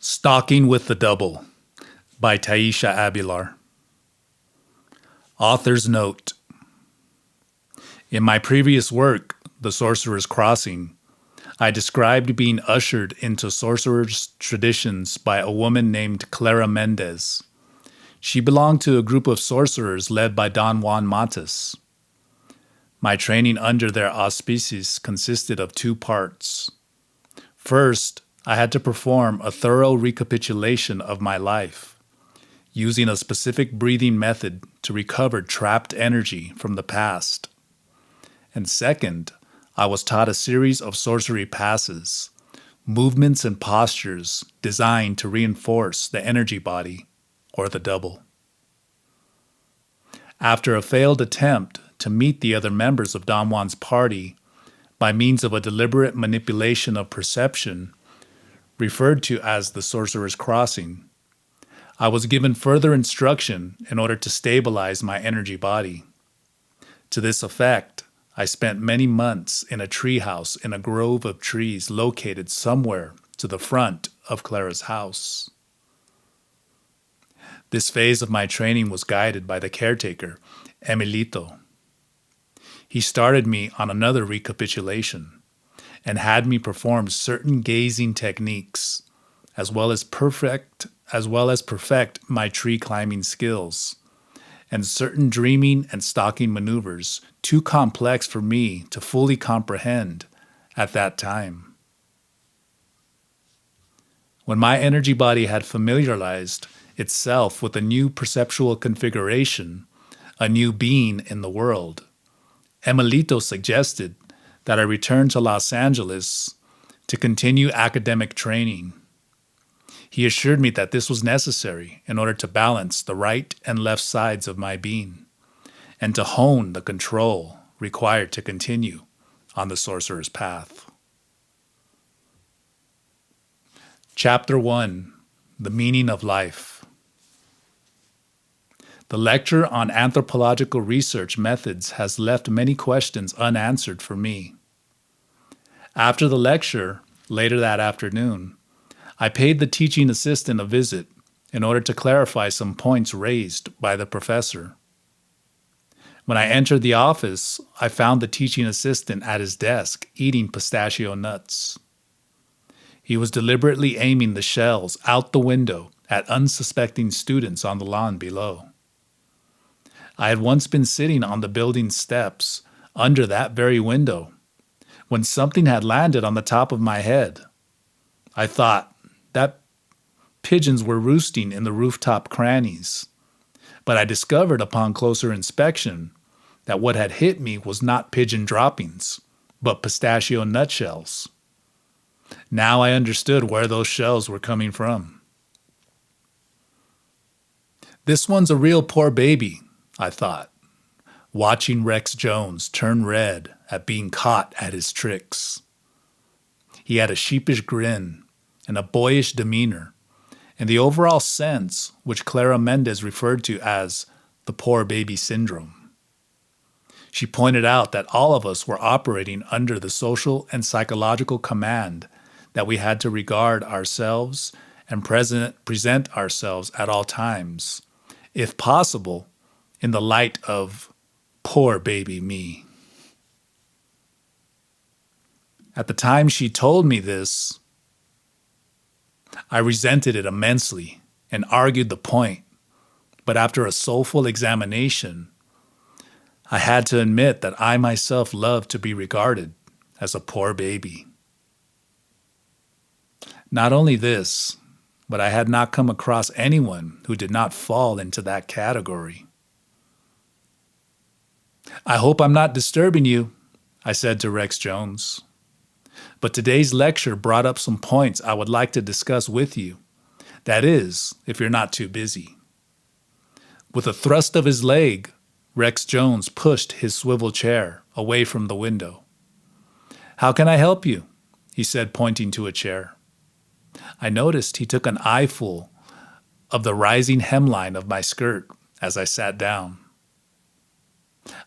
Stalking with the Double by Taisha Abelar. Author's note. In my previous work, The Sorcerer's Crossing, I described being ushered into sorcerer's traditions by a woman named Clara Mendez. She belonged to a group of sorcerers led by Don Juan Matus. My training under their auspices consisted of two parts. First, I had to perform a thorough recapitulation of my life, using a specific breathing method to recover trapped energy from the past. And second, I was taught a series of sorcery passes, movements and postures designed to reinforce the energy body, or the double. After a failed attempt to meet the other members of Don Juan's party by means of a deliberate manipulation of perception, referred to as the Sorcerer's Crossing, I was given further instruction in order to stabilize my energy body. To this effect, I spent many months in a treehouse in a grove of trees located somewhere to the front of Clara's house. This phase of my training was guided by the caretaker, Emilito. He started me on another recapitulation and had me perform certain gazing techniques, as well as perfect my tree climbing skills, and certain dreaming and stalking maneuvers too complex for me to fully comprehend at that time. When my energy body had familiarized itself with a new perceptual configuration, a new being in the world, Emilito suggested that I return to Los Angeles to continue academic training. He assured me that this was necessary in order to balance the right and left sides of my being and to hone the control required to continue on the sorcerer's path. Chapter 1: The Meaning of Life. The lecture on anthropological research methods has left many questions unanswered for me. After the lecture, later that afternoon, I paid the teaching assistant a visit in order to clarify some points raised by the professor. When I entered the office, I found the teaching assistant at his desk eating pistachio nuts. He was deliberately aiming the shells out the window at unsuspecting students on the lawn below. I had once been sitting on the building steps under that very window when something had landed on the top of my head. I thought that pigeons were roosting in the rooftop crannies, but I discovered upon closer inspection that what had hit me was not pigeon droppings, but pistachio nutshells. Now I understood where those shells were coming from. This one's a real poor baby, I thought, watching Rex Jones turn red at being caught at his tricks. He had a sheepish grin and a boyish demeanor, and the overall sense which Clara Mendez referred to as the poor baby syndrome. She pointed out that all of us were operating under the social and psychological command that we had to regard ourselves and present ourselves at all times, if possible, in the light of poor baby me. At the time she told me this, I resented it immensely and argued the point, but after a soulful examination, I had to admit that I myself loved to be regarded as a poor baby. Not only this, but I had not come across anyone who did not fall into that category. I hope I'm not disturbing you, I said to Rex Jones. But today's lecture brought up some points I would like to discuss with you. That is, if you're not too busy. With a thrust of his leg, Rex Jones pushed his swivel chair away from the window. "How can I help you?" he said, pointing to a chair. I noticed he took an eyeful of the rising hemline of my skirt as I sat down.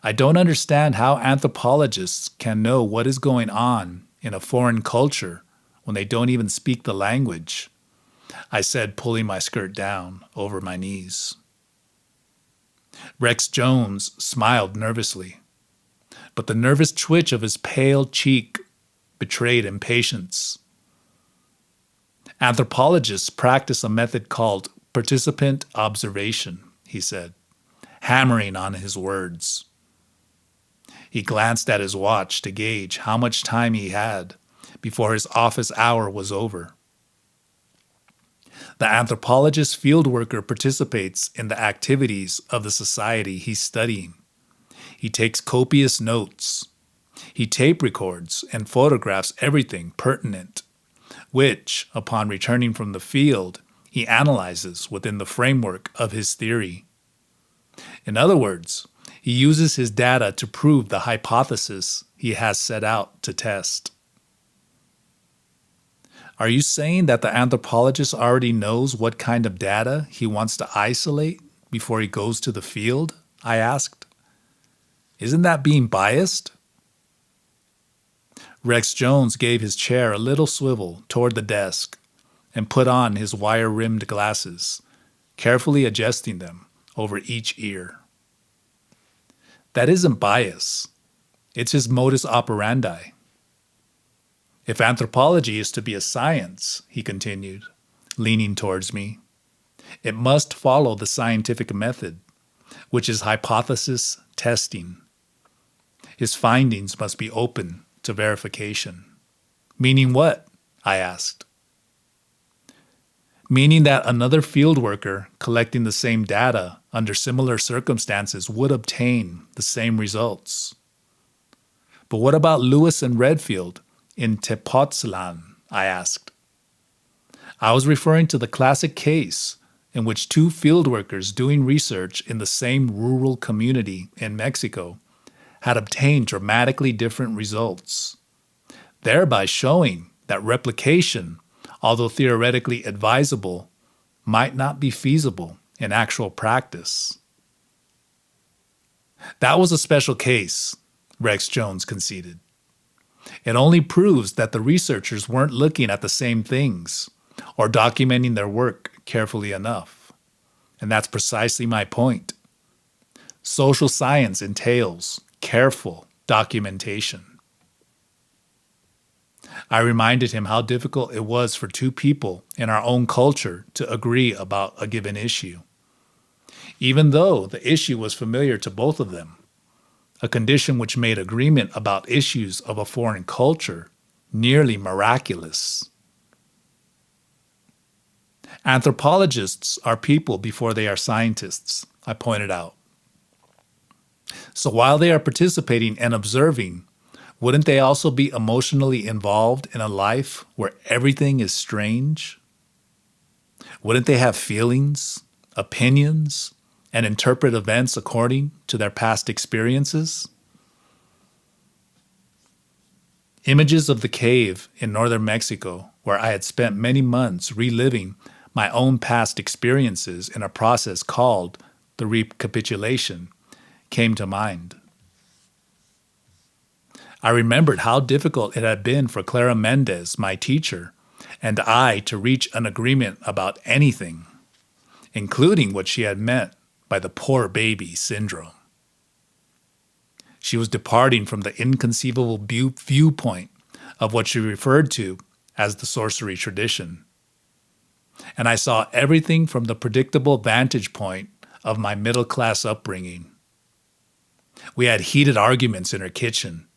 I don't understand how anthropologists can know what is going on in a foreign culture when they don't even speak the language, I said, pulling my skirt down over my knees. Rex Jones smiled nervously, but the nervous twitch of his pale cheek betrayed impatience. Anthropologists practice a method called participant observation, he said, hammering on his words. He glanced at his watch to gauge how much time he had before his office hour was over. The anthropologist field worker participates in the activities of the society he's studying. He takes copious notes. He tape records and photographs everything pertinent, which, upon returning from the field, he analyzes within the framework of his theory. In other words, he uses his data to prove the hypothesis he has set out to test. Are you saying that the anthropologist already knows what kind of data he wants to isolate before he goes to the field? I asked. Isn't that being biased? Rex Jones gave his chair a little swivel toward the desk and put on his wire-rimmed glasses, carefully adjusting them over each ear. That isn't bias. It's his modus operandi. If anthropology is to be a science, he continued, leaning towards me, it must follow the scientific method, which is hypothesis testing. His findings must be open to verification. Meaning what? I asked. Meaning that another field worker collecting the same data under similar circumstances would obtain the same results. But what about Lewis and Redfield in Tepoztlan? I asked. I was referring to the classic case in which two field workers doing research in the same rural community in Mexico had obtained dramatically different results, thereby showing that replication, although theoretically advisable, might not be feasible in actual practice. That was a special case, Rex Jones conceded. It only proves that the researchers weren't looking at the same things or documenting their work carefully enough. And that's precisely my point. Social science entails careful documentation. I reminded him how difficult it was for two people in our own culture to agree about a given issue, even though the issue was familiar to both of them, a condition which made agreement about issues of a foreign culture nearly miraculous. Anthropologists are people before they are scientists, I pointed out. So while they are participating and observing, wouldn't they also be emotionally involved in a life where everything is strange? Wouldn't they have feelings, opinions, and interpret events according to their past experiences? Images of the cave in northern Mexico, where I had spent many months reliving my own past experiences in a process called the recapitulation, came to mind. I remembered how difficult it had been for Clara Mendez, my teacher, and I to reach an agreement about anything, including what she had meant by the poor baby syndrome. She was departing from the inconceivable viewpoint of what she referred to as the sorcery tradition. And I saw everything from the predictable vantage point of my middle-class upbringing. We had heated arguments in her kitchen,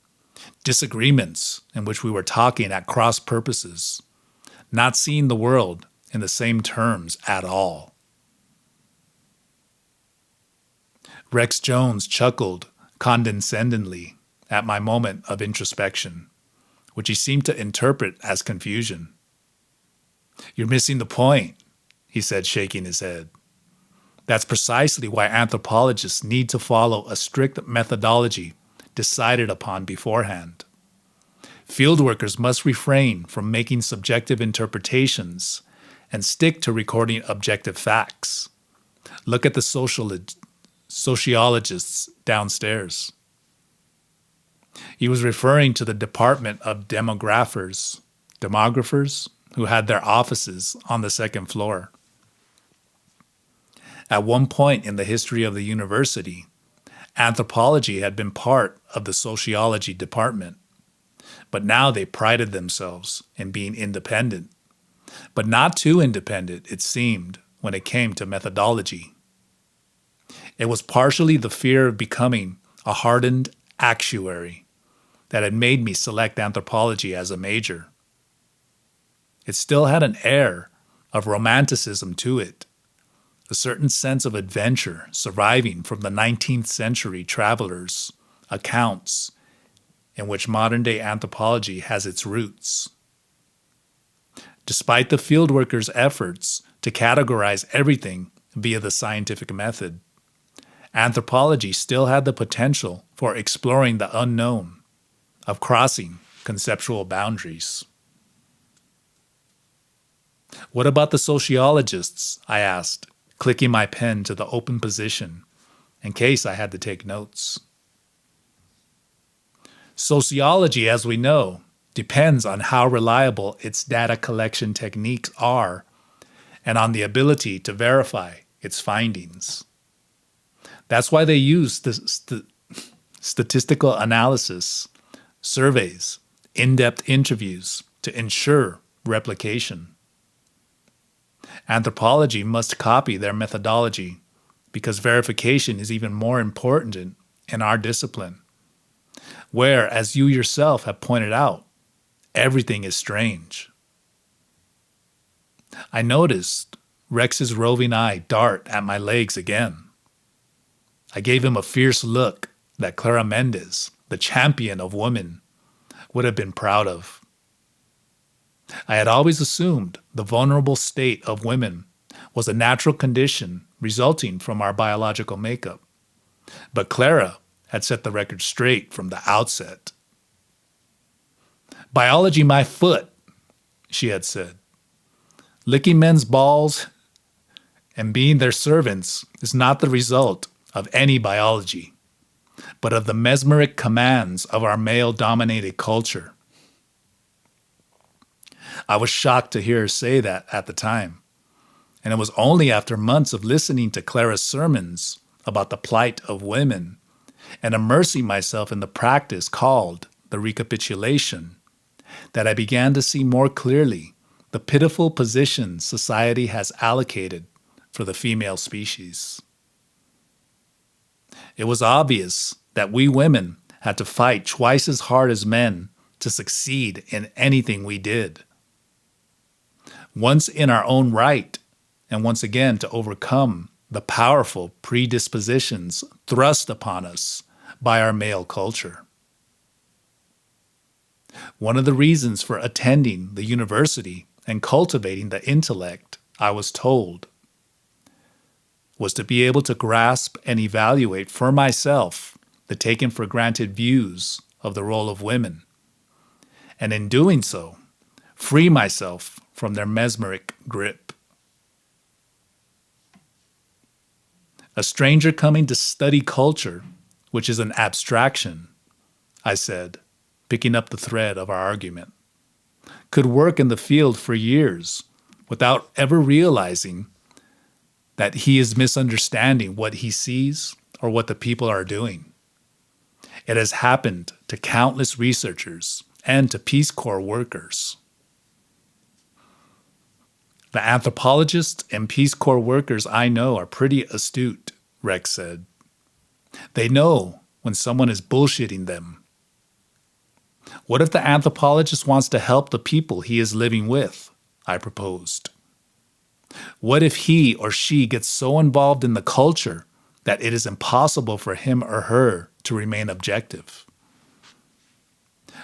disagreements in which we were talking at cross purposes, not seeing the world in the same terms at all. Rex Jones chuckled condescendingly at my moment of introspection, which he seemed to interpret as confusion. "You're missing the point," he said, shaking his head. "That's precisely why anthropologists need to follow a strict methodology decided upon beforehand. Fieldworkers must refrain from making subjective interpretations and stick to recording objective facts. Look at the sociologists downstairs." He was referring to the department of demographers, who had their offices on the second floor. At one point in the history of the university, anthropology had been part of the sociology department, but now they prided themselves in being independent, but not too independent, it seemed, when it came to methodology. It was partially the fear of becoming a hardened actuary that had made me select anthropology as a major. It still had an air of romanticism to it, a certain sense of adventure surviving from the 19th century travelers' accounts in which modern-day anthropology has its roots. Despite the fieldworkers' efforts to categorize everything via the scientific method, anthropology still had the potential for exploring the unknown, of crossing conceptual boundaries. What about the sociologists? I asked, clicking my pen to the open position in case I had to take notes. Sociology, as we know, depends on how reliable its data collection techniques are and on the ability to verify its findings. That's why they use statistical analysis, surveys, in-depth interviews to ensure replication. Anthropology must copy their methodology because verification is even more important in our discipline, where, as you yourself have pointed out, everything is strange. I noticed Rex's roving eye dart at my legs again. I gave him a fierce look that Clara Mendez, the champion of women, would have been proud of. I had always assumed the vulnerable state of women was a natural condition resulting from our biological makeup, but Clara had set the record straight from the outset. "Biology my foot," she had said. "Licking men's balls and being their servants is not the result of any biology, but of the mesmeric commands of our male-dominated culture." I was shocked to hear her say that at the time, and it was only after months of listening to Clara's sermons about the plight of women and immersing myself in the practice called the recapitulation that I began to see more clearly the pitiful position society has allocated for the female species. It was obvious that we women had to fight twice as hard as men to succeed in anything we did. Once in our own right, and once again to overcome the powerful predispositions thrust upon us by our male culture. One of the reasons for attending the university and cultivating the intellect, I was told, was to be able to grasp and evaluate for myself the taken for granted views of the role of women, and in doing so, free myself from their mesmeric grip. A stranger coming to study culture, which is an abstraction, I said, picking up the thread of our argument, could work in the field for years without ever realizing that he is misunderstanding what he sees or what the people are doing. It has happened to countless researchers and to Peace Corps workers. The anthropologists and Peace Corps workers I know are pretty astute, Rex said. They know when someone is bullshitting them. What if the anthropologist wants to help the people he is living with? I proposed. What if he or she gets so involved in the culture that it is impossible for him or her to remain objective?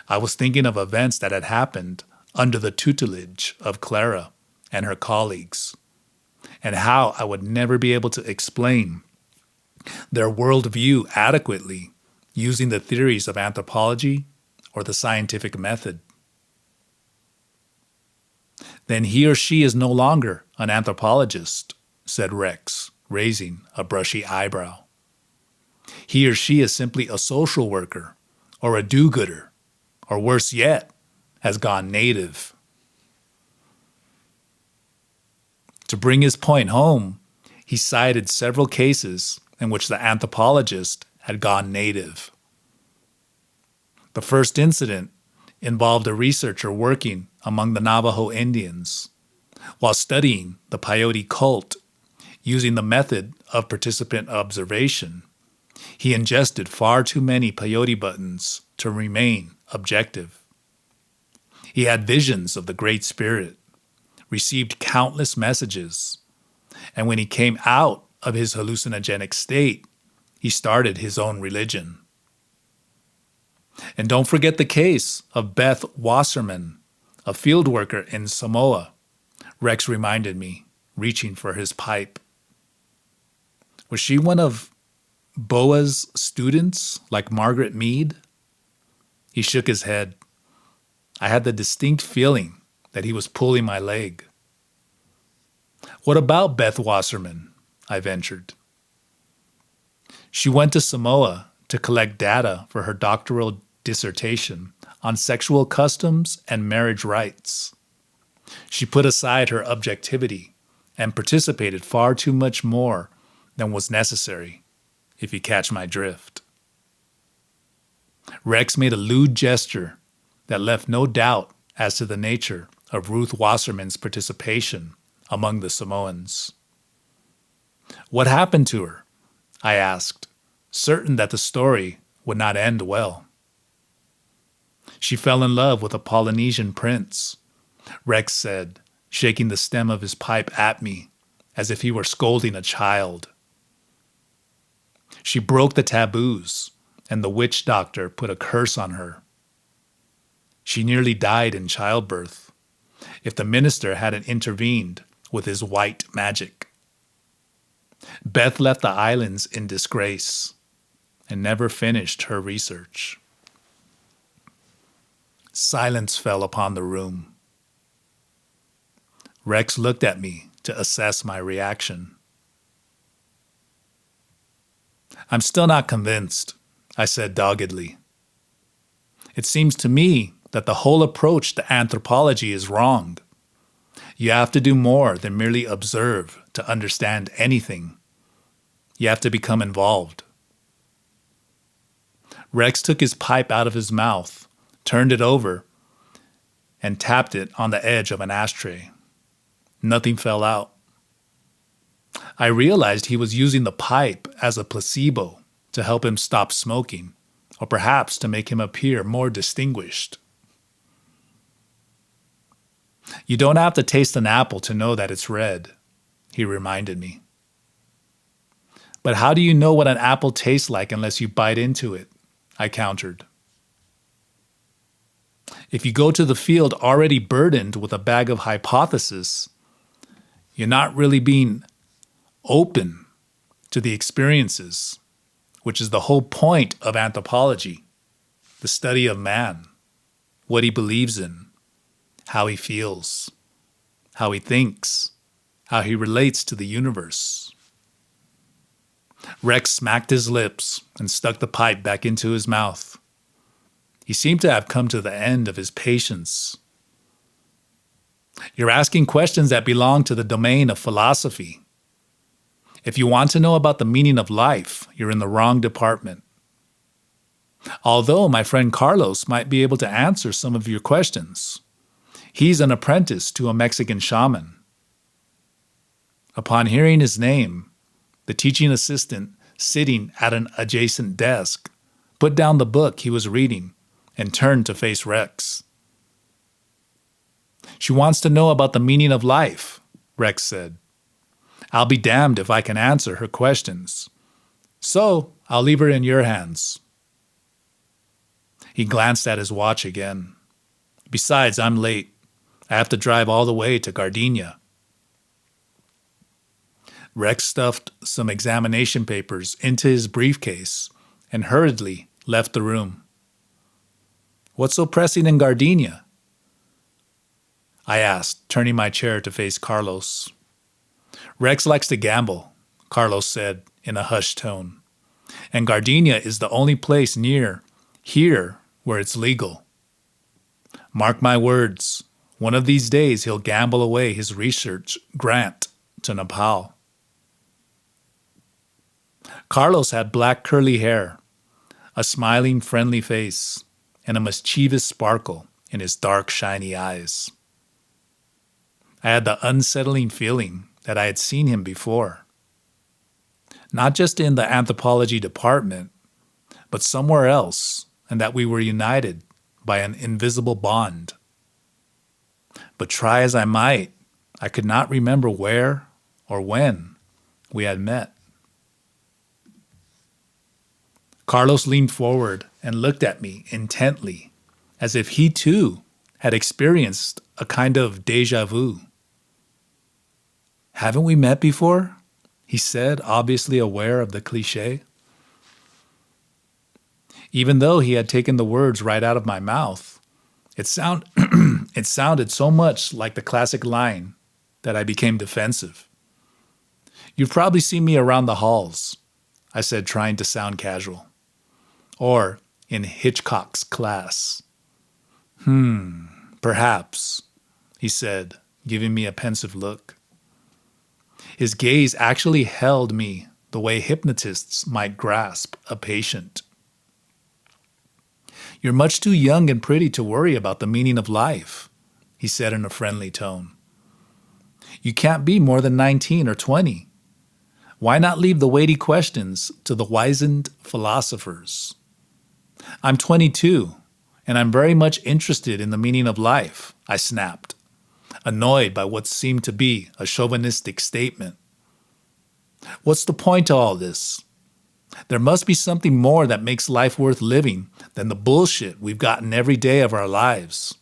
I was thinking of events that had happened under the tutelage of Clara and her colleagues, and how I would never be able to explain their worldview adequately using the theories of anthropology or the scientific method. Then he or she is no longer an anthropologist, said Rex, raising a brushy eyebrow. He or she is simply a social worker or a do-gooder, or worse yet, has gone native. To bring his point home, he cited several cases in which the anthropologist had gone native. The first incident involved a researcher working among the Navajo Indians. While studying the peyote cult using the method of participant observation, he ingested far too many peyote buttons to remain objective. He had visions of the Great Spirit, received countless messages, and when he came out of his hallucinogenic state, he started his own religion. And don't forget the case of Beth Wasserman, a field worker in Samoa, Rex reminded me, reaching for his pipe. Was she one of Boa's students, like Margaret Mead? He shook his head. I had the distinct feeling that he was pulling my leg. What about Beth Wasserman? I ventured. She went to Samoa to collect data for her doctoral dissertation on sexual customs and marriage rights. She put aside her objectivity and participated far too much more than was necessary, if you catch my drift. Rex made a lewd gesture that left no doubt as to the nature of Ruth Wasserman's participation among the Samoans. What happened to her? I asked, certain that the story would not end well. She fell in love with a Polynesian prince, Rex said, shaking the stem of his pipe at me as if he were scolding a child. She broke the taboos, and the witch doctor put a curse on her. She nearly died in childbirth if the minister hadn't intervened with his white magic. Beth left the islands in disgrace and never finished her research. Silence fell upon the room. Rex looked at me to assess my reaction. I'm still not convinced, I said doggedly. It seems to me that the whole approach to anthropology is wrong. You have to do more than merely observe to understand anything. You have to become involved. Rex took his pipe out of his mouth, turned it over, and tapped it on the edge of an ashtray. Nothing fell out. I realized he was using the pipe as a placebo to help him stop smoking, or perhaps to make him appear more distinguished. You don't have to taste an apple to know that it's red, he reminded me. But how do you know what an apple tastes like unless you bite into it? I countered. If you go to the field already burdened with a bag of hypotheses, you're not really being open to the experiences, which is the whole point of anthropology, the study of man, what he believes in, how he feels, how he thinks, how he relates to the universe. Rex smacked his lips and stuck the pipe back into his mouth. He seemed to have come to the end of his patience. You're asking questions that belong to the domain of philosophy. If you want to know about the meaning of life, you're in the wrong department. Although my friend Carlos might be able to answer some of your questions. He's an apprentice to a Mexican shaman. Upon hearing his name, the teaching assistant sitting at an adjacent desk put down the book he was reading and turned to face Rex. She wants to know about the meaning of life, Rex said. I'll be damned if I can answer her questions. So I'll leave her in your hands. He glanced at his watch again. Besides, I'm late. I have to drive all the way to Gardenia. Rex stuffed some examination papers into his briefcase and hurriedly left the room. What's so pressing in Gardenia? I asked, turning my chair to face Carlos. Rex likes to gamble, Carlos said in a hushed tone. And Gardenia is the only place near here where it's legal. Mark my words, one of these days he'll gamble away his research grant to Nepal. Carlos had black curly hair, a smiling, friendly face, and a mischievous sparkle in his dark, shiny eyes. I had the unsettling feeling that I had seen him before. Not just in the anthropology department, but somewhere else, and that we were united by an invisible bond. But try as I might, I could not remember where or when we had met. Carlos leaned forward and looked at me intently, as if he too had experienced a kind of déjà vu. "Haven't we met before?" he said, obviously aware of the cliché. Even though he had taken the words right out of my mouth, it sounded so much like the classic line that I became defensive. "You've probably seen me around the halls," I said, trying to sound casual. "Or in Hitchcock's class." Perhaps," he said, giving me a pensive look. His gaze actually held me the way hypnotists might grasp a patient. "You're much too young and pretty to worry about the meaning of life," he said in a friendly tone. "You can't be more than 19 or 20. Why not leave the weighty questions to the wizened philosophers?" "I'm 22, and I'm very much interested in the meaning of life," I snapped, annoyed by what seemed to be a chauvinistic statement. "What's the point to all this? There must be something more that makes life worth living than the bullshit we've gotten every day of our lives."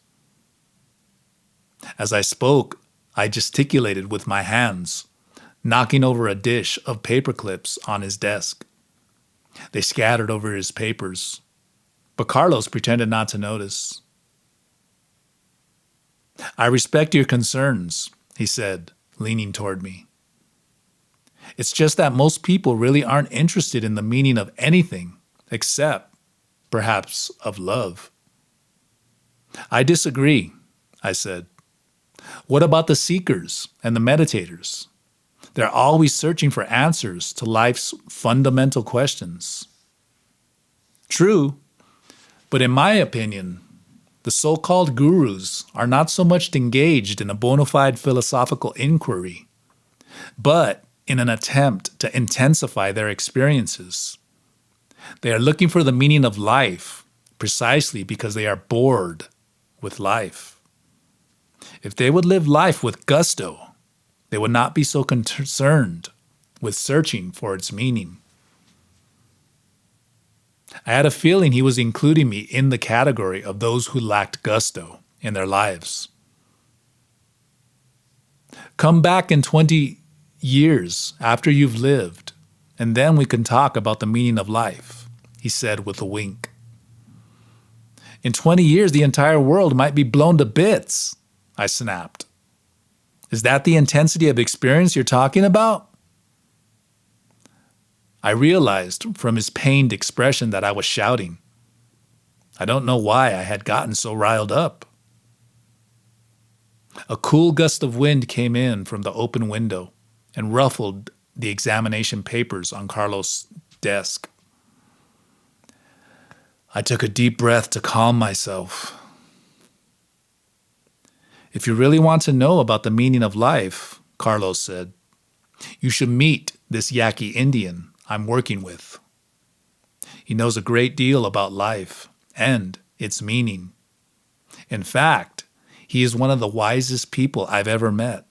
As I spoke, I gesticulated with my hands, knocking over a dish of paper clips on his desk. They scattered over his papers, but Carlos pretended not to notice. "I respect your concerns," he said, leaning toward me. "It's just that most people really aren't interested in the meaning of anything except, perhaps, of love." "I disagree," I said. "What about the seekers and the meditators? They're always searching for answers to life's fundamental questions." "True, but in my opinion, the so-called gurus are not so much engaged in a bona fide philosophical inquiry, but in an attempt to intensify their experiences. They are looking for the meaning of life precisely because they are bored with life. If they would live life with gusto, they would not be so concerned with searching for its meaning." I had a feeling he was including me in the category of those who lacked gusto in their lives. "Come back in 20 years after you've lived, and then we can talk about the meaning of life," he said with a wink. "In 20 years, the entire world might be blown to bits," I snapped. "Is that the intensity of experience you're talking about?" I realized from his pained expression that I was shouting. I don't know why I had gotten so riled up. A cool gust of wind came in from the open window and ruffled the examination papers on Carlos' desk. I took a deep breath to calm myself. "If you really want to know about the meaning of life," Carlos said, "you should meet this Yaqui Indian I'm working with. He knows a great deal about life and its meaning. In fact, he is one of the wisest people I've ever met.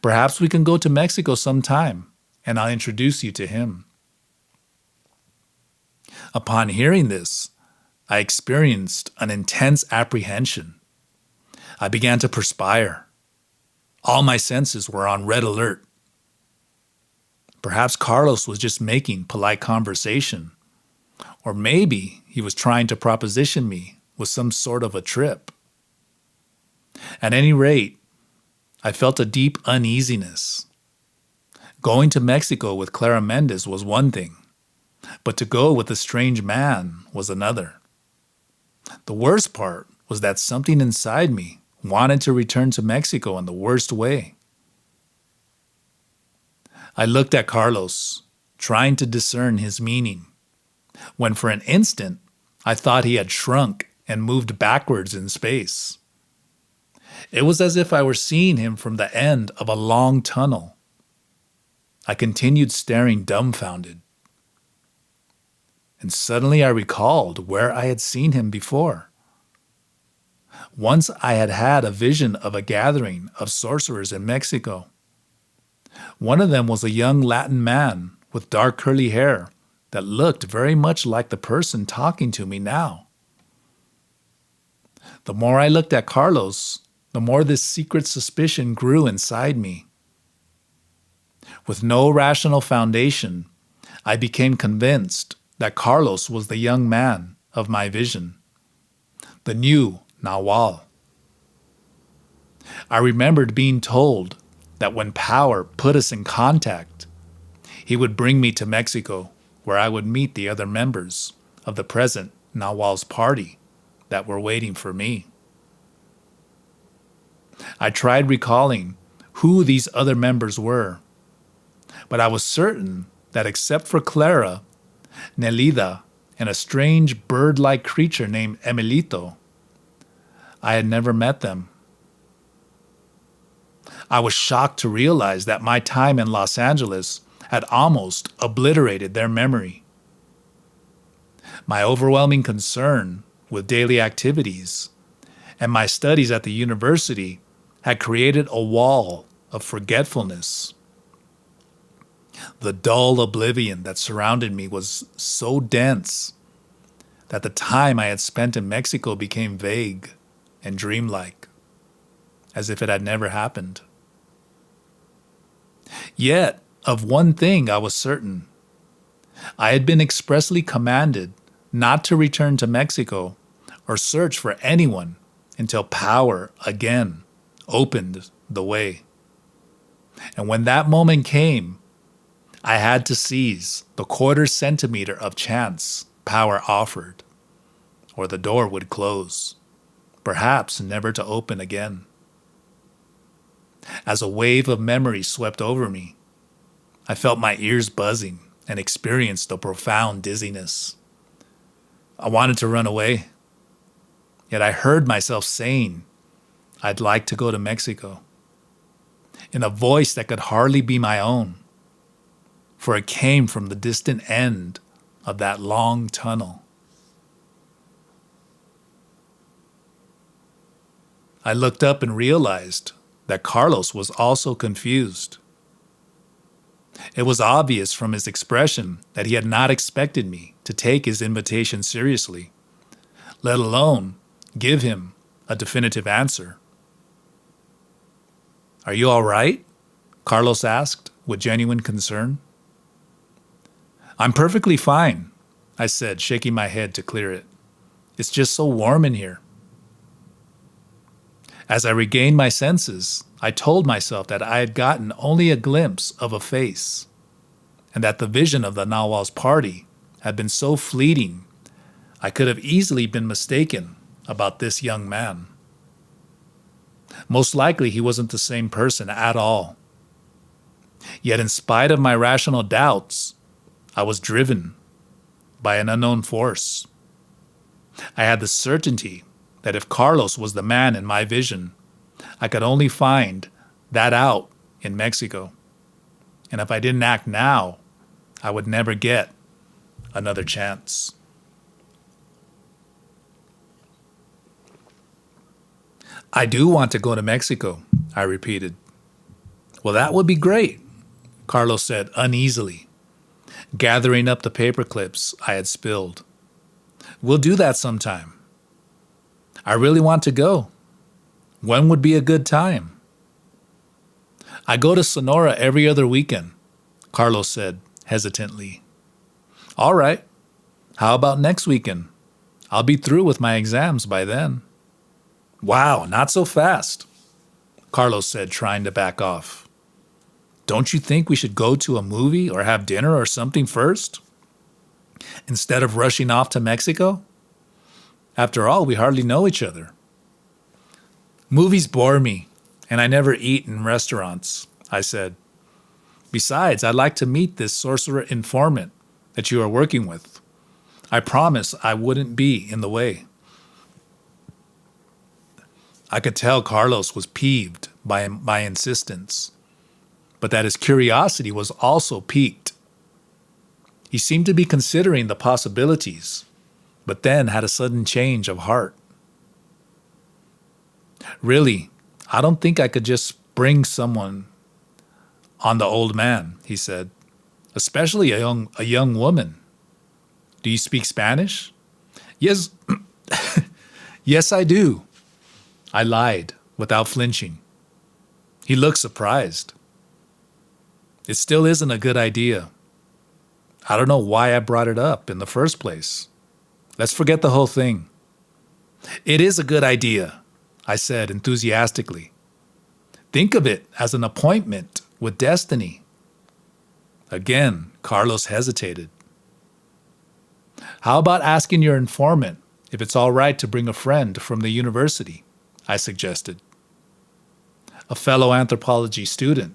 Perhaps we can go to Mexico sometime, and I'll introduce you to him." Upon hearing this, I experienced an intense apprehension. I began to perspire. All my senses were on red alert. Perhaps Carlos was just making polite conversation, or maybe he was trying to proposition me with some sort of a trip. At any rate, I felt a deep uneasiness. Going to Mexico with Clara Mendez was one thing, but to go with a strange man was another. The worst part was that something inside me wanted to return to Mexico in the worst way. I looked at Carlos, trying to discern his meaning, when for an instant I thought he had shrunk and moved backwards in space. It was as if I were seeing him from the end of a long tunnel. I continued staring dumbfounded. And suddenly I recalled where I had seen him before. Once I had had a vision of a gathering of sorcerers in Mexico. One of them was a young Latin man with dark curly hair that looked very much like the person talking to me now. The more I looked at Carlos, the more this secret suspicion grew inside me. With no rational foundation, I became convinced that Carlos was the young man of my vision, the new Nahual. I remembered being told that when power put us in contact, he would bring me to Mexico, where I would meet the other members of the present Nahual's party that were waiting for me. I tried recalling who these other members were, but I was certain that except for Clara, Nelida, and a strange bird-like creature named Emilito, I had never met them. I was shocked to realize that my time in Los Angeles had almost obliterated their memory. My overwhelming concern with daily activities and my studies at the university had created a wall of forgetfulness. The dull oblivion that surrounded me was so dense that the time I had spent in Mexico became vague and dreamlike, as if it had never happened. Yet, of one thing I was certain. I had been expressly commanded not to return to Mexico or search for anyone until power again opened the way. And when that moment came, I had to seize the quarter centimeter of chance power offered, or the door would close, perhaps never to open again. As a wave of memory swept over me, I felt my ears buzzing and experienced a profound dizziness. I wanted to run away, yet I heard myself saying I'd like to go to Mexico, in a voice that could hardly be my own, for it came from the distant end of that long tunnel. I looked up and realized that Carlos was also confused. It was obvious from his expression that he had not expected me to take his invitation seriously, let alone give him a definitive answer. "Are you all right?" Carlos asked with genuine concern. "I'm perfectly fine," I said, shaking my head to clear it. "It's just so warm in here." As I regained my senses, I told myself that I had gotten only a glimpse of a face, and that the vision of the Nahual's party had been so fleeting, I could have easily been mistaken about this young man. Most likely he wasn't the same person at all. Yet in spite of my rational doubts, I was driven by an unknown force. I had the certainty that if Carlos was the man in my vision, I could only find that out in Mexico. And if I didn't act now, I would never get another chance. "I do want to go to Mexico," I repeated. "Well, that would be great," Carlos said uneasily, gathering up the paper clips I had spilled. "We'll do that sometime. I really want to go. When would be a good time?" "I go to Sonora every other weekend," Carlos said hesitantly. "All right. How about next weekend? I'll be through with my exams by then." "Wow, not so fast," Carlos said, trying to back off. "Don't you think we should go to a movie or have dinner or something first, instead of rushing off to Mexico? After all, we hardly know each other." "Movies bore me, and I never eat in restaurants," I said. Besides, I'd like to meet this sorcerer informant that you are working with. I promise I wouldn't be in the way. I could tell Carlos was peeved by my insistence, but that his curiosity was also piqued. He seemed to be considering the possibilities, but then had a sudden change of heart. Really, I don't think I could just bring someone on the old man, he said, especially a young woman. Do you speak Spanish? Yes, yes, I do. I lied without flinching. He looked surprised. It still isn't a good idea. I don't know why I brought it up in the first place. Let's forget the whole thing. It is a good idea, I said enthusiastically. Think of it as an appointment with destiny. Again, Carlos hesitated. How about asking your informant if it's all right to bring a friend from the university? I suggested. A fellow anthropology student.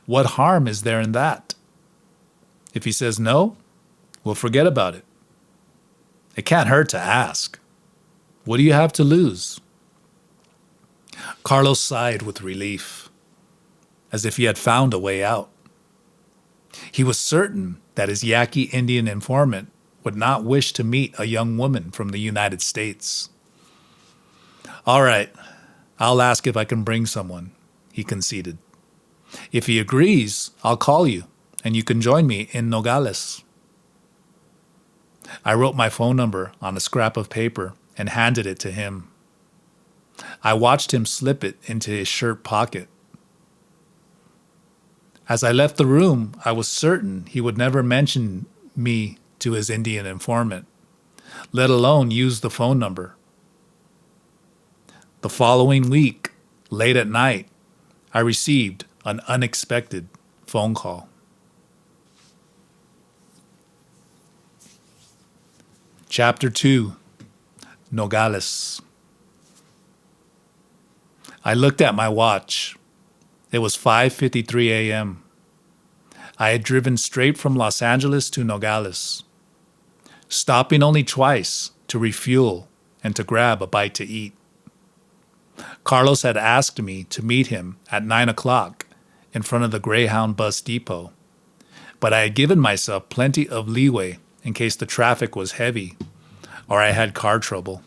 What harm is there in that? If he says no, we'll forget about it. It can't hurt to ask. What do you have to lose? Carlos sighed with relief, as if he had found a way out. He was certain that his Yaqui Indian informant would not wish to meet a young woman from the United States. All right, I'll ask if I can bring someone, he conceded. If he agrees, I'll call you, and you can join me in Nogales. I wrote my phone number on a scrap of paper and handed it to him. I watched him slip it into his shirt pocket. As I left the room, I was certain he would never mention me to his Indian informant, let alone use the phone number. The following week, late at night, I received an unexpected phone call. Chapter 2, Nogales. I looked at my watch. It was 5:53 a.m. I had driven straight from Los Angeles to Nogales, stopping only twice to refuel and to grab a bite to eat. Carlos had asked me to meet him at 9 o'clock in front of the Greyhound bus depot, but I had given myself plenty of leeway in case the traffic was heavy or I had car trouble.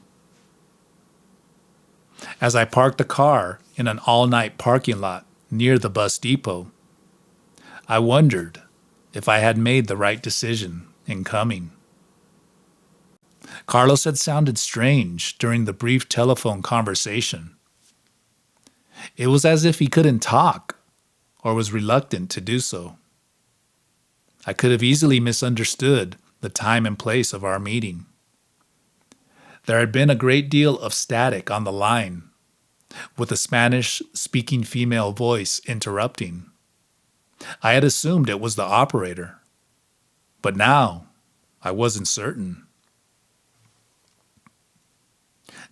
As I parked the car in an all-night parking lot near the bus depot, I wondered if I had made the right decision in coming. Carlos had sounded strange during the brief telephone conversation. It was as if he couldn't talk or was reluctant to do so. I could have easily misunderstood the time and place of our meeting. There had been a great deal of static on the line, with a Spanish-speaking female voice interrupting. I had assumed it was the operator, but now I wasn't certain.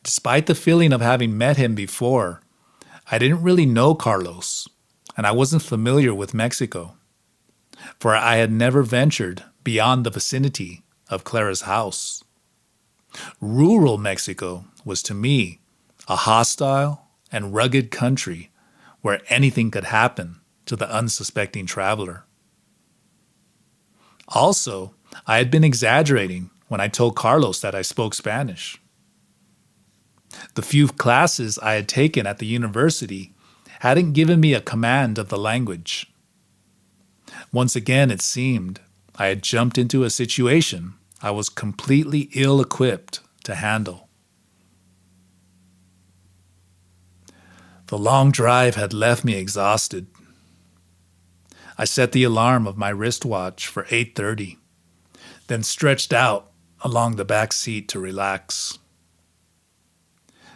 Despite the feeling of having met him before, I didn't really know Carlos, and I wasn't familiar with Mexico, for I had never ventured beyond the vicinity of Clara's house. Rural Mexico was to me a hostile and rugged country where anything could happen to the unsuspecting traveler. Also, I had been exaggerating when I told Carlos that I spoke Spanish. The few classes I had taken at the university hadn't given me a command of the language. Once again, it seemed I had jumped into a situation I was completely ill-equipped to handle. The long drive had left me exhausted. I set the alarm of my wristwatch for 8:30, then stretched out along the back seat to relax.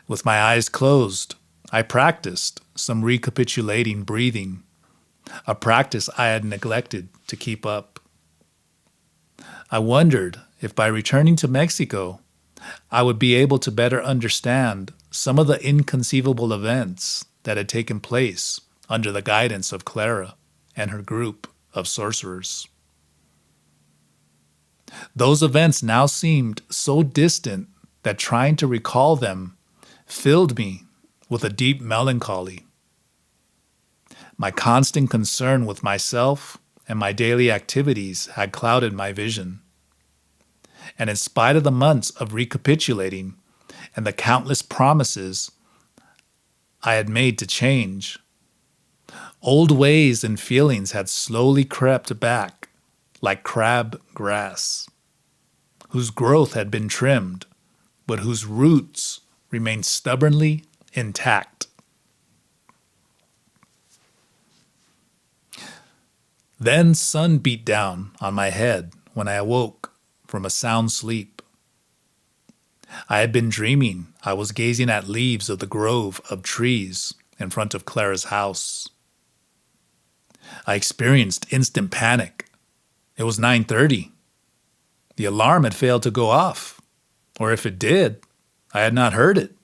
With my eyes closed, I practiced some recapitulating breathing, a practice I had neglected to keep up. I wondered if by returning to Mexico, I would be able to better understand some of the inconceivable events that had taken place under the guidance of Clara and her group of sorcerers. Those events now seemed so distant that trying to recall them filled me with a deep melancholy. My constant concern with myself and my daily activities had clouded my vision. And in spite of the months of recapitulating and the countless promises I had made to change, old ways and feelings had slowly crept back like crab grass, whose growth had been trimmed, but whose roots remained stubbornly intact. Then sun beat down on my head when I awoke from a sound sleep. I had been dreaming I was gazing at leaves of the grove of trees in front of Clara's house. I experienced instant panic. It was 9:30. The alarm had failed to go off, or if it did, I had not heard it.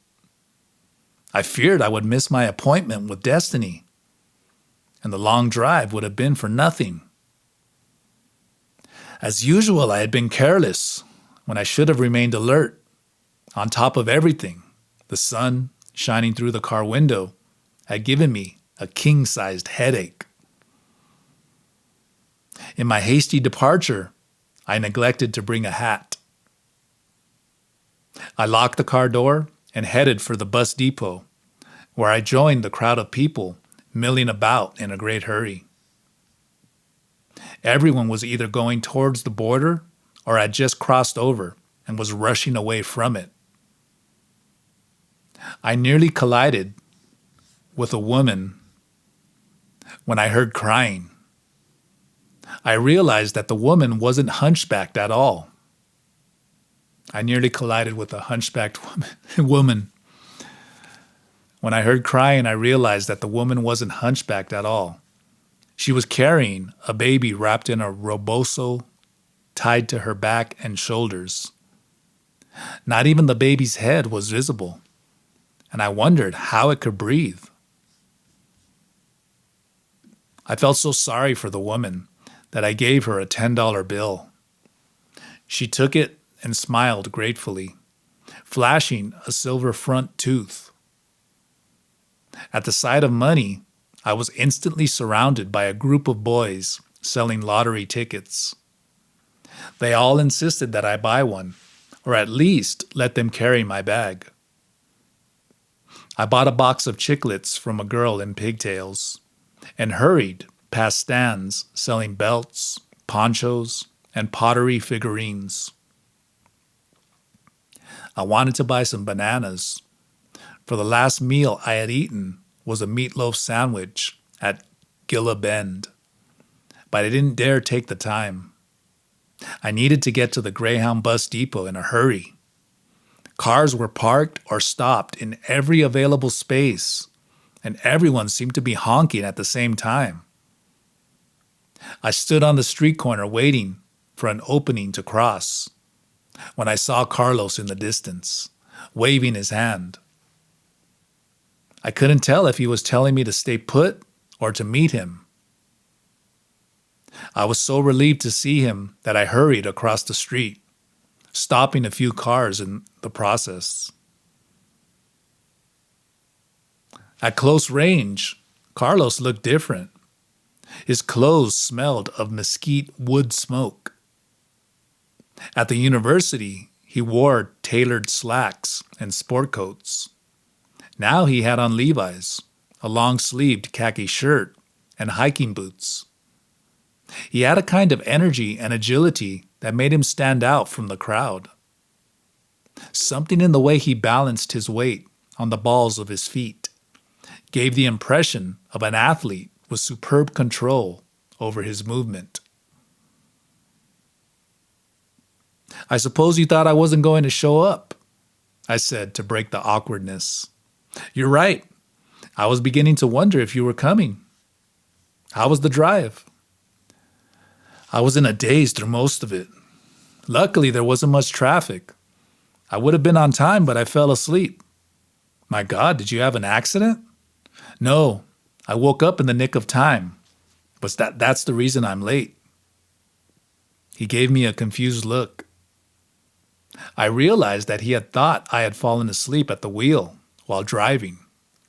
I feared I would miss my appointment with Destiny, and the long drive would have been for nothing. As usual, I had been careless when I should have remained alert. On top of everything, the sun shining through the car window had given me a king-sized headache. In my hasty departure, I neglected to bring a hat. I locked the car door and headed for the bus depot, where I joined the crowd of people milling about in a great hurry. Everyone was either going towards the border or had just crossed over and was rushing away from it. I nearly collided with a woman when I heard crying. I realized that the woman wasn't hunchbacked at all. I nearly collided with a hunchbacked woman. When I heard crying, I realized that the woman wasn't hunchbacked at all. She was carrying a baby wrapped in a rebozo tied to her back and shoulders. Not even the baby's head was visible, and I wondered how it could breathe. I felt so sorry for the woman that I gave her a $10 bill. She took it and smiled gratefully, flashing a silver front tooth. At the sight of money, I was instantly surrounded by a group of boys selling lottery tickets. They all insisted that I buy one, or at least let them carry my bag. I bought a box of chiclets from a girl in pigtails and hurried past stands selling belts, ponchos, and pottery figurines. I wanted to buy some bananas, for the last meal I had eaten was a meatloaf sandwich at Gilla Bend, but I didn't dare take the time. I needed to get to the Greyhound bus depot in a hurry. Cars were parked or stopped in every available space, and everyone seemed to be honking at the same time. I stood on the street corner waiting for an opening to cross when I saw Carlos in the distance, waving his hand. I couldn't tell if he was telling me to stay put or to meet him. I was so relieved to see him that I hurried across the street, stopping a few cars in the process. At close range, Carlos looked different. His clothes smelled of mesquite wood smoke. At the university, he wore tailored slacks and sport coats. Now he had on Levi's, a long-sleeved khaki shirt, and hiking boots. He had a kind of energy and agility that made him stand out from the crowd. Something in the way he balanced his weight on the balls of his feet gave the impression of an athlete with superb control over his movement. "I suppose you thought I wasn't going to show up," I said to break the awkwardness. "You're right. I was beginning to wonder if you were coming. How was the drive?" "I was in a daze through most of it. Luckily, there wasn't much traffic. I would have been on time, but I fell asleep." "My God, did you have an accident?" "No, I woke up in the nick of time. But that's the reason I'm late. He gave me a confused look. I realized that he had thought I had fallen asleep at the wheel while driving,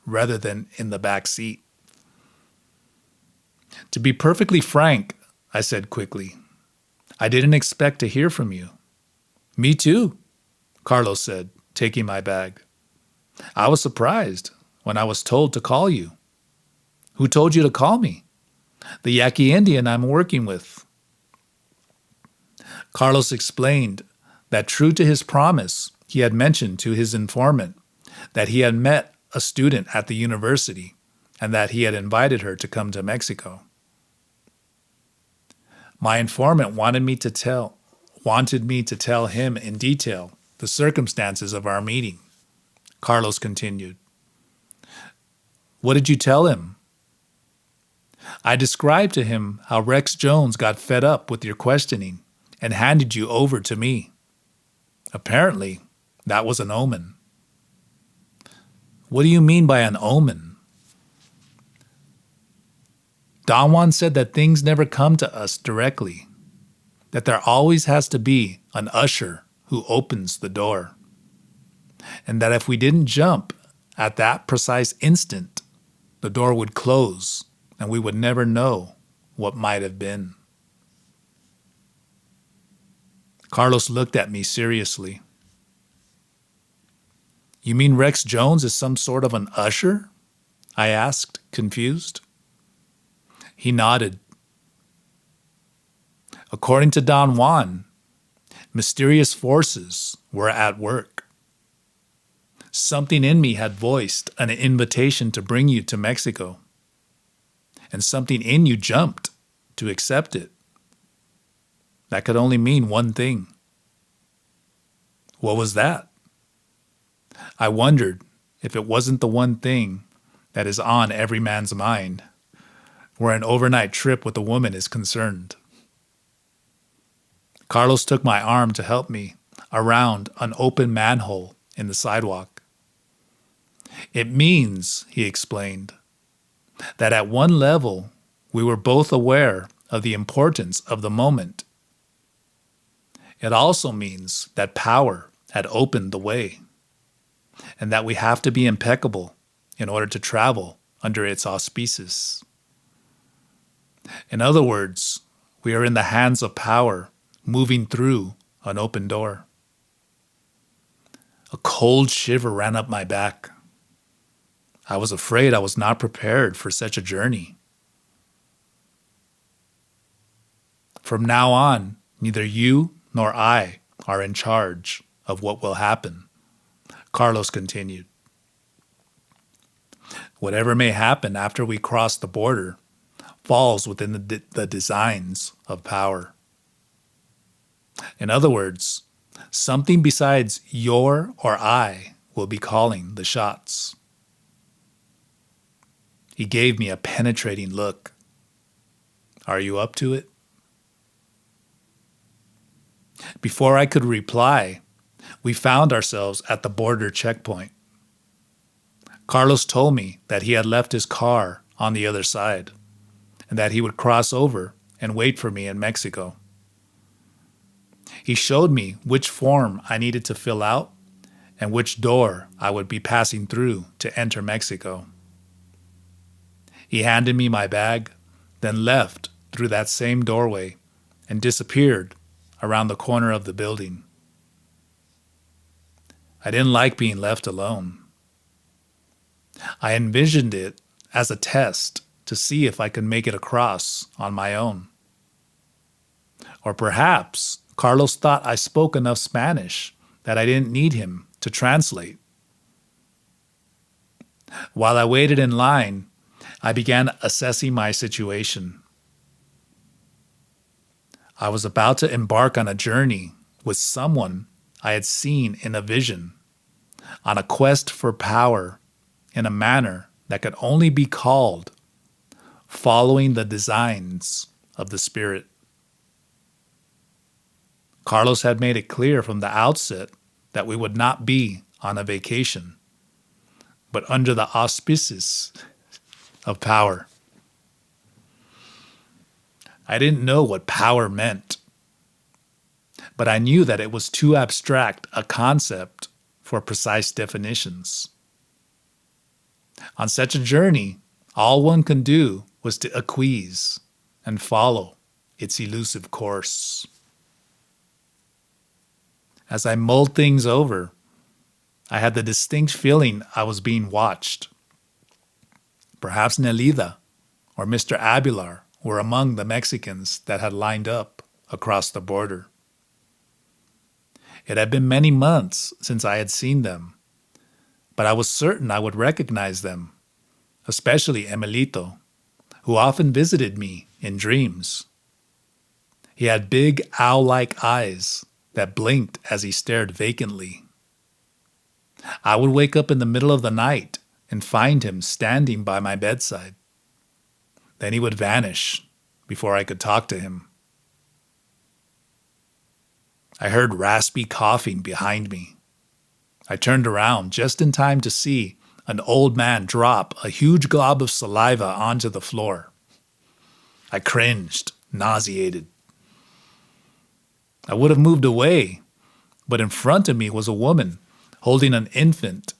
rather than in the back seat. To be perfectly frank, I said quickly, I didn't expect to hear from you. Me too, Carlos said, taking my bag. I was surprised when I was told to call you. Who told you to call me? The Yaqui Indian I'm working with. Carlos explained that, true to his promise, he had mentioned to his informant that he had met a student at the university and that he had invited her to come to Mexico. My informant wanted me to tell him in detail the circumstances of our meeting. Carlos continued. What did you tell him? I described to him how Rex Jones got fed up with your questioning and handed you over to me. Apparently, that was an omen. What do you mean by an omen? Don Juan said that things never come to us directly, that there always has to be an usher who opens the door, and that if we didn't jump at that precise instant, the door would close and we would never know what might have been. Carlos looked at me seriously. You mean Rex Jones is some sort of an usher? I asked, confused. He nodded. According to Don Juan, mysterious forces were at work. Something in me had voiced an invitation to bring you to Mexico, and something in you jumped to accept it. That could only mean one thing. What was that? I wondered if it wasn't the one thing that is on every man's mind, where an overnight trip with a woman is concerned. Carlos took my arm to help me around an open manhole in the sidewalk. It means, he explained, that at one level we were both aware of the importance of the moment. It also means that power had opened the way, and that we have to be impeccable in order to travel under its auspices. In other words, we are in the hands of power, moving through an open door. A cold shiver ran up my back. I was afraid I was not prepared for such a journey. From now on, neither you nor I are in charge of what will happen, Carlos continued. Whatever may happen after we cross the border falls within the designs of power. In other words, something besides your or I will be calling the shots. He gave me a penetrating look. Are you up to it? Before I could reply, we found ourselves at the border checkpoint. Carlos told me that he had left his car on the other side, and that he would cross over and wait for me in Mexico. He showed me which form I needed to fill out and which door I would be passing through to enter Mexico. He handed me my bag, then left through that same doorway and disappeared around the corner of the building. I didn't like being left alone. I envisioned it as a test to see if I could make it across on my own. Or perhaps Carlos thought I spoke enough Spanish that I didn't need him to translate. While I waited in line, I began assessing my situation. I was about to embark on a journey with someone I had seen in a vision, on a quest for power in a manner that could only be called following the designs of the Spirit. Carlos had made it clear from the outset that we would not be on a vacation, but under the auspices of power. I didn't know what power meant, but I knew that it was too abstract a concept for precise definitions. On such a journey, all one can do was to acquiesce and follow its elusive course. As I mulled things over, I had the distinct feeling I was being watched. Perhaps Nelida or Mr. Abelar were among the Mexicans that had lined up across the border. It had been many months since I had seen them, but I was certain I would recognize them, especially Emilito, who often visited me in dreams. He had big owl-like eyes that blinked as he stared vacantly. I would wake up in the middle of the night and find him standing by my bedside. Then he would vanish before I could talk to him. I heard raspy coughing behind me. I turned around just in time to see an old man drop a huge glob of saliva onto the floor. I cringed, nauseated. I would have moved away, but in front of me was a woman holding an infant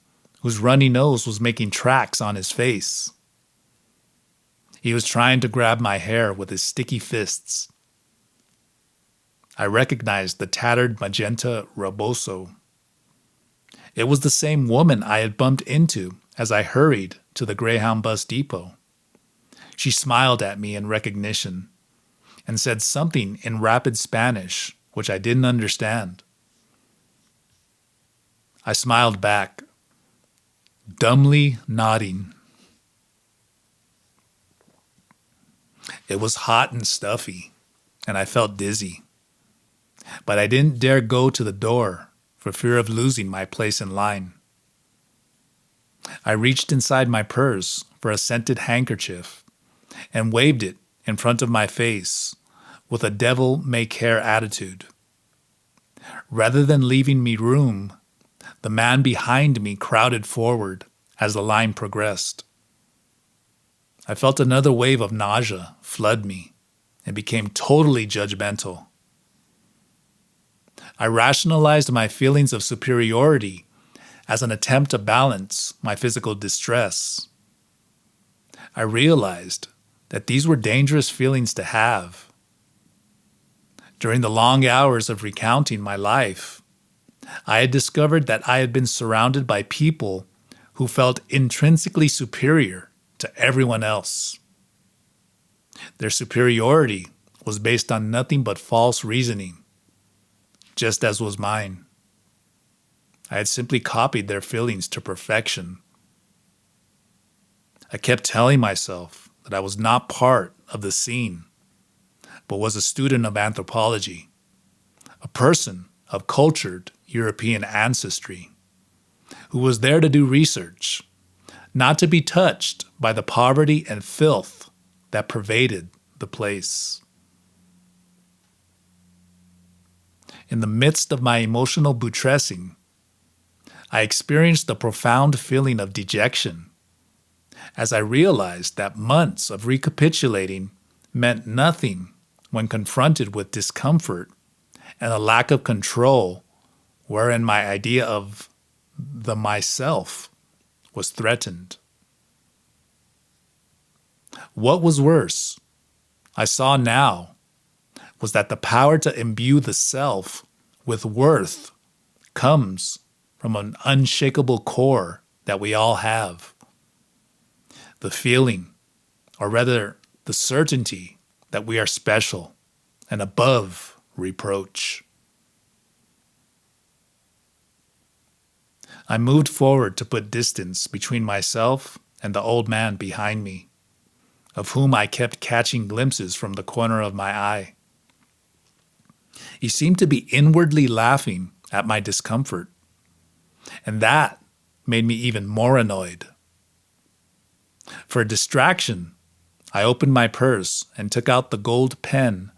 whose runny nose was making tracks on his face. He was trying to grab my hair with his sticky fists. I recognized the tattered magenta rebozo. It was the same woman I had bumped into as I hurried to the Greyhound bus depot. She smiled at me in recognition and said something in rapid Spanish, which I didn't understand. I smiled back, dumbly nodding. It was hot and stuffy, and I felt dizzy. But I didn't dare go to the door for fear of losing my place in line. I reached inside my purse for a scented handkerchief and waved it in front of my face with a devil-may-care attitude. Rather than leaving me room, the man behind me crowded forward as the line progressed. I felt another wave of nausea flood me and became totally judgmental. I rationalized my feelings of superiority as an attempt to balance my physical distress. I realized that these were dangerous feelings to have. During the long hours of recounting my life, I had discovered that I had been surrounded by people who felt intrinsically superior to everyone else. Their superiority was based on nothing but false reasoning, just as was mine. I had simply copied their feelings to perfection. I kept telling myself that I was not part of the scene, but was a student of anthropology, a person of cultured European ancestry, who was there to do research, not to be touched by the poverty and filth that pervaded the place. In the midst of my emotional buttressing, I experienced a profound feeling of dejection as I realized that months of recapitulating meant nothing when confronted with discomfort and a lack of control wherein my idea of the myself was threatened. What was worse, I saw now, was that the power to imbue the self with worth comes from an unshakable core that we all have. The feeling, or rather the certainty, that we are special and above reproach. I moved forward to put distance between myself and the old man behind me, of whom I kept catching glimpses from the corner of my eye. He seemed to be inwardly laughing at my discomfort, and that made me even more annoyed. For distraction, I opened my purse and took out the gold pen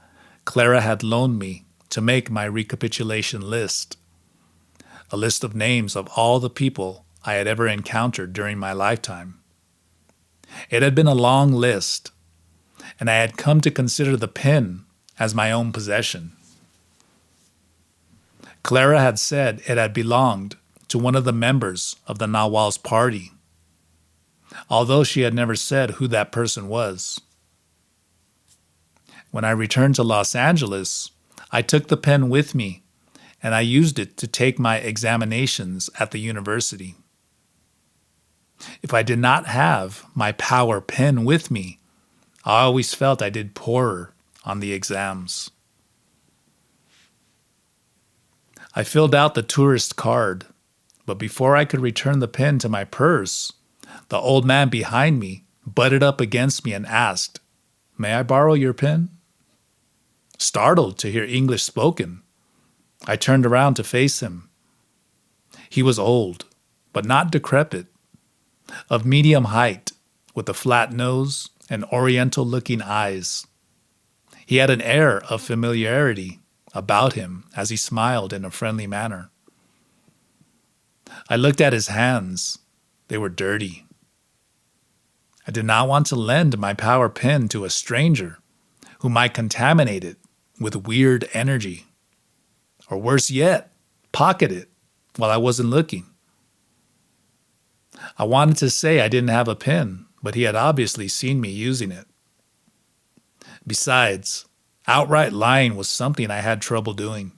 Clara had loaned me to make my recapitulation list, a list of names of all the people I had ever encountered during my lifetime. It had been a long list, and I had come to consider the pen as my own possession. Clara had said it had belonged to one of the members of the Nawal's party, although she had never said who that person was. When I returned to Los Angeles, I took the pen with me, and I used it to take my examinations at the university. If I did not have my power pen with me, I always felt I did poorer on the exams. I filled out the tourist card, but before I could return the pen to my purse, the old man behind me butted up against me and asked, "May I borrow your pen?" Startled to hear English spoken, I turned around to face him. He was old, but not decrepit, of medium height, with a flat nose and oriental-looking eyes. He had an air of familiarity about him as he smiled in a friendly manner. I looked at his hands. They were dirty. I did not want to lend my power pen to a stranger who might contaminate it with weird energy. Or worse yet, pocket it while I wasn't looking. I wanted to say I didn't have a pen, but he had obviously seen me using it. Besides, outright lying was something I had trouble doing.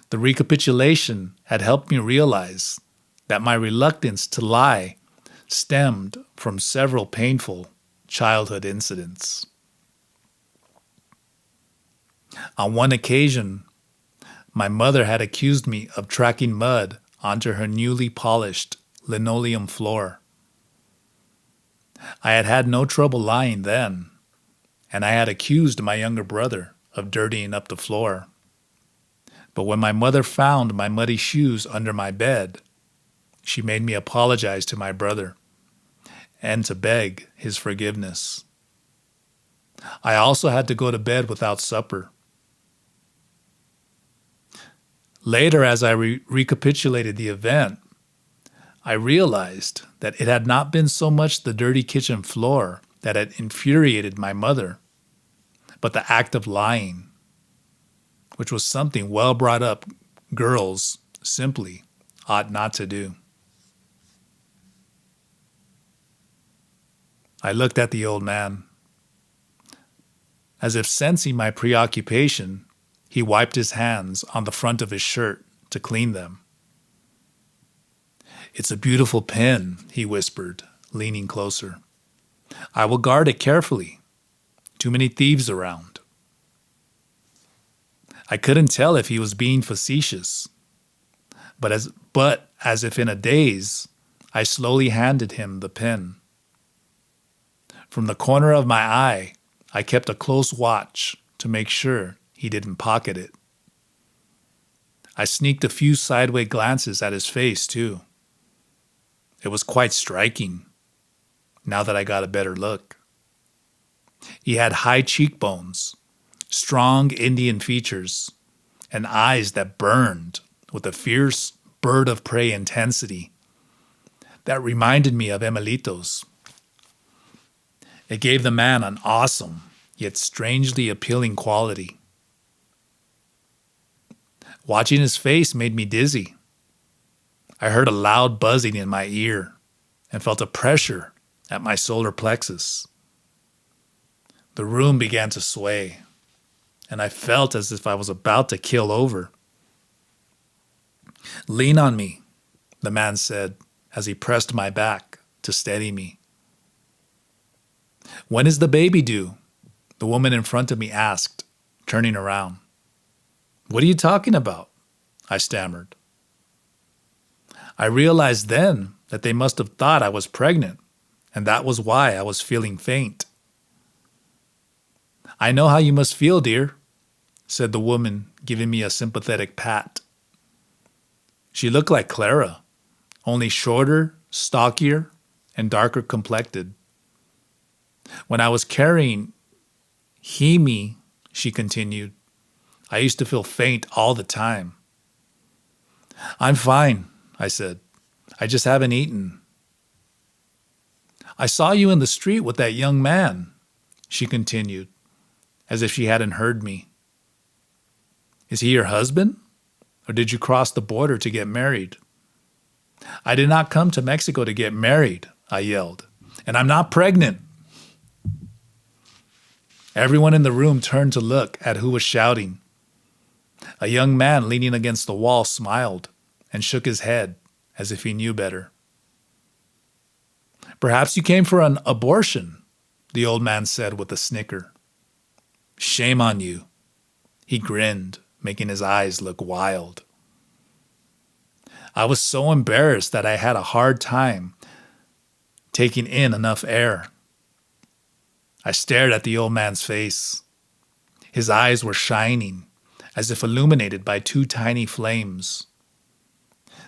The recapitulation had helped me realize that my reluctance to lie stemmed from several painful childhood incidents. On one occasion, my mother had accused me of tracking mud onto her newly polished linoleum floor. I had had no trouble lying then, and I had accused my younger brother of dirtying up the floor. But when my mother found my muddy shoes under my bed, she made me apologize to my brother and to beg his forgiveness. I also had to go to bed without supper. Later, as I recapitulated the event, I realized that it had not been so much the dirty kitchen floor that had infuriated my mother, but the act of lying, which was something well-brought-up girls simply ought not to do. I looked at the old man. As if sensing my preoccupation, he wiped his hands on the front of his shirt to clean them. "It's a beautiful pen," he whispered, leaning closer. "I will guard it carefully. Too many thieves around." I couldn't tell if he was being facetious, but as if in a daze, I slowly handed him the pen. From the corner of my eye, I kept a close watch to make sure he didn't pocket it. I sneaked a few sideways glances at his face, too. It was quite striking, now that I got a better look. He had high cheekbones, strong Indian features, and eyes that burned with a fierce bird of prey intensity that reminded me of Emilito's. It gave the man an awesome, yet strangely appealing quality. Watching his face made me dizzy. I heard a loud buzzing in my ear and felt a pressure at my solar plexus. The room began to sway, and I felt as if I was about to keel over. "Lean on me," the man said as he pressed my back to steady me. "When is the baby due?" the woman in front of me asked, turning around. "What are you talking about?" I stammered. I realized then that they must have thought I was pregnant, and that was why I was feeling faint. "I know how you must feel, dear," said the woman, giving me a sympathetic pat. She looked like Clara, only shorter, stockier, and darker complected. "When I was carrying Hemi," she continued, "I used to feel faint all the time." "I'm fine," I said. "I just haven't eaten." "I saw you in the street with that young man," she continued, as if she hadn't heard me. Is he your husband? Or did you cross the border to get married? I did not come to Mexico to get married, I yelled. And I'm not pregnant. Everyone in the room turned to look at who was shouting. A young man leaning against the wall smiled and shook his head as if he knew better. Perhaps you came for an abortion, the old man said with a snicker. Shame on you. He grinned, making his eyes look wild. I was so embarrassed that I had a hard time taking in enough air. I stared at the old man's face. His eyes were shining, as if illuminated by two tiny flames.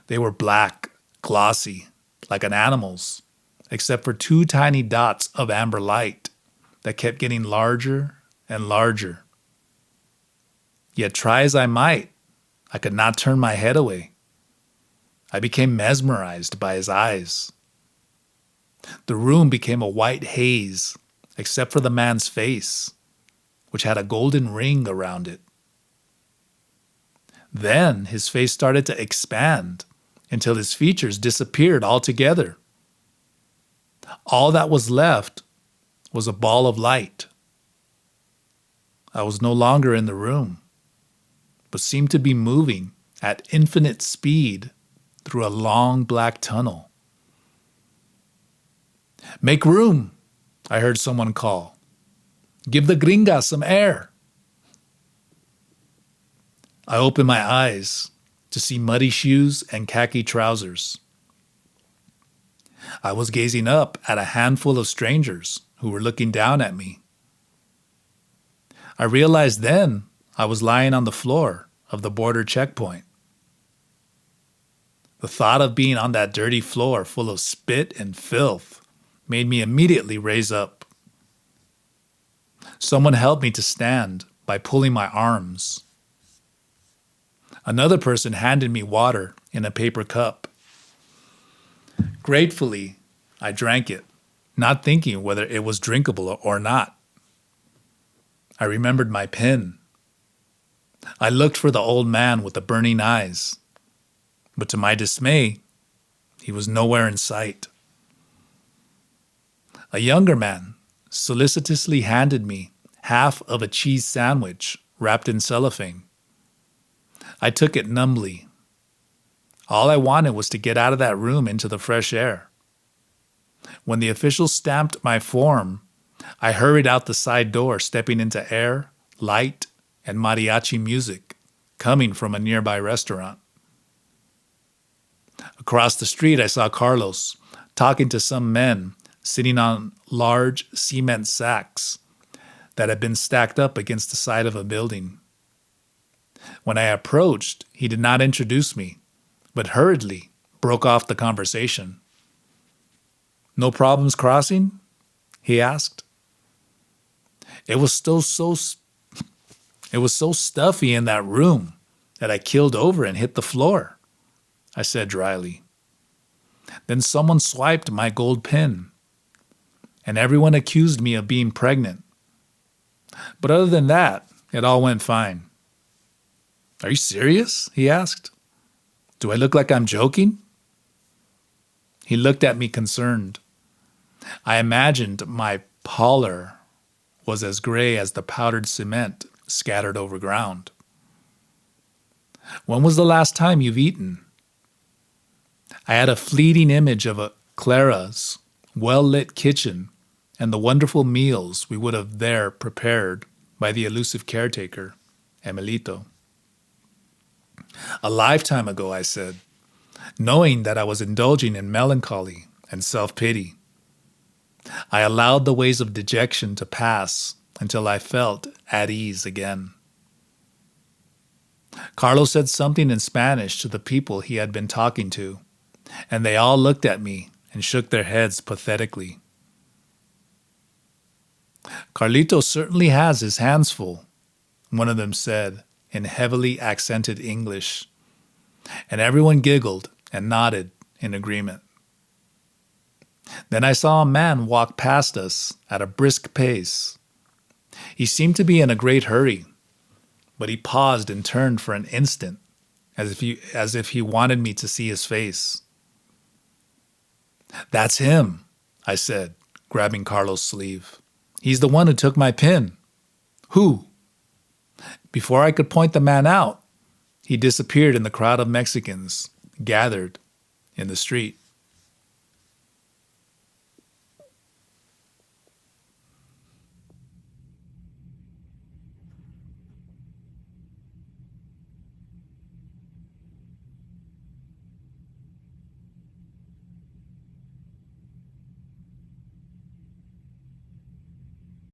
They were black, glossy, like an animal's, except for two tiny dots of amber light that kept getting larger and larger. Yet try as I might, I could not turn my head away. I became mesmerized by his eyes. The room became a white haze, except for the man's face, which had a golden ring around it. Then his face started to expand until his features disappeared altogether. All that was left was a ball of light. I was no longer in the room, but seemed to be moving at infinite speed through a long black tunnel. Make room, I heard someone call. Give the gringa some air. I opened my eyes to see muddy shoes and khaki trousers. I was gazing up at a handful of strangers who were looking down at me. I realized then I was lying on the floor of the border checkpoint. The thought of being on that dirty floor full of spit and filth made me immediately raise up. Someone helped me to stand by pulling my arms. Another person handed me water in a paper cup. Gratefully, I drank it, not thinking whether it was drinkable or not. I remembered my pen. I looked for the old man with the burning eyes, but to my dismay, he was nowhere in sight. A younger man solicitously handed me half of a cheese sandwich wrapped in cellophane. I took it numbly. All I wanted was to get out of that room into the fresh air. When the official stamped my form, I hurried out the side door, stepping into air, light, and mariachi music coming from a nearby restaurant. Across the street, I saw Carlos talking to some men sitting on large cement sacks that had been stacked up against the side of a building. When I approached, he did not introduce me, but hurriedly broke off the conversation. No problems crossing? He asked. It was so stuffy in that room that I keeled over and hit the floor, I said dryly. Then someone swiped my gold pin, and everyone accused me of being pregnant. But other than that, it all went fine. Are you serious? He asked. Do I look like I'm joking? He looked at me concerned. I imagined my pallor was as gray as the powdered cement scattered over ground. When was the last time you've eaten? I had a fleeting image of a Clara's well-lit kitchen and the wonderful meals we would have there prepared by the elusive caretaker, Emilito. A lifetime ago, I said, knowing that I was indulging in melancholy and self-pity. I allowed the waves of dejection to pass until I felt at ease again. Carlos said something in Spanish to the people he had been talking to, and they all looked at me and shook their heads pathetically. Carlito certainly has his hands full, one of them said in heavily accented English, and everyone giggled and nodded in agreement. Then I saw a man walk past us at a brisk pace He seemed to be in a great hurry, but he paused and turned for an instant, as if he wanted me to see his face. "That's him," I said, grabbing Carlos' sleeve. "He's the one who took my pin." "Who?" Before I could point the man out, he disappeared in the crowd of Mexicans gathered in the street.